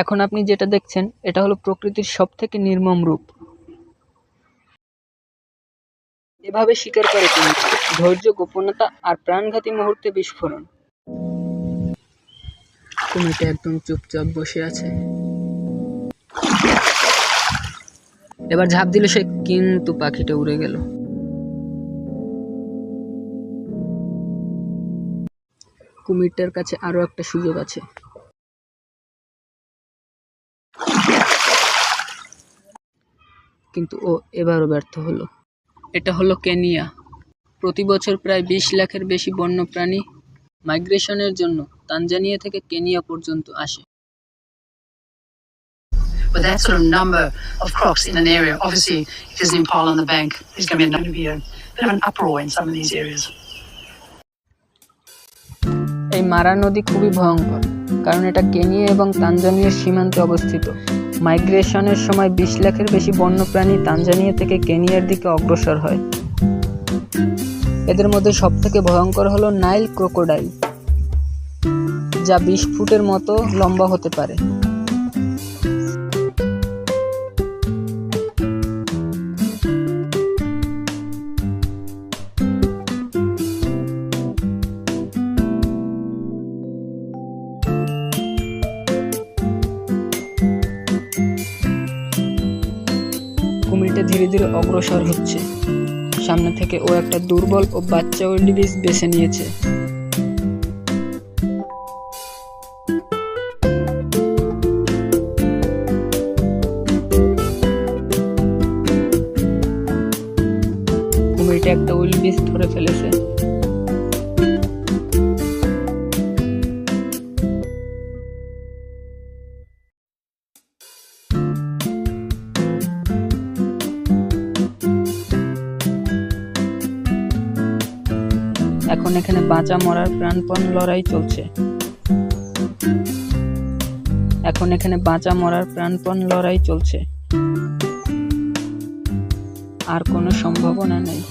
এখন আপনি যেটা দেখছেন এটা হলো প্রকৃতির সবথেকে নির্মম রূপ। এভাবে শিকার করে কুমির, ধৈর্য, গোপনতা আর প্রাণঘাতী মুহূর্তে বিস্ফোরণ। কুমিরটা একদম চুপচাপ বসে আছে। এবার ঝাঁপ দিল সে, কিন্তু পাখিটা উড়ে গেল। কুমিরটার কাছে আরো একটা সুযোগ আছে। কিন্তু ও এবারও ব্যর্থ হলো। এটা হলো কেনিয়া। প্রতি বছর প্রায় 20 লাখের বেশি বন্যপ্রাণী মাইগ্রেশনের জন্য তানজানিয়া থেকে কেনিয়া পর্যন্ত আসে। With that sort of number of crocs in an area, obviously, if there's an impala on the bank, there's going to be a bit of an uproar in some of these areas. এই মারা নদী খুবই ভয়ঙ্কর, কারণ এটা Kenya এবং তানজানিয়ার সীমান্তে অবস্থিত। মাইগ্রেশনের সময় 20 লাখের বেশি বন্যপ্রাণী তানজানিয়া থেকে কেনিয়ার দিকে অগ্রসর হয়। এদের মধ্যে সবথেকে ভয়ঙ্কর হলো নাইল ক্রোকোডাইল, যা 20 ফুটের মতো লম্বা হতে পারে। কুমিরটা ধীরে ধীরে অগ্রসর হচ্ছে। সামনে থেকে ও একটা দুর্বল ও বাচ্চা উইল্ডবিস বেছে নিয়েছে। কুমিরটা একটা উইল্ডবিস ধরে ফেলেছে। এখন এখানে বাঁচা মরার প্রাণপণ লড়াই চলছে। আর কোনো সম্ভাবনা নেই।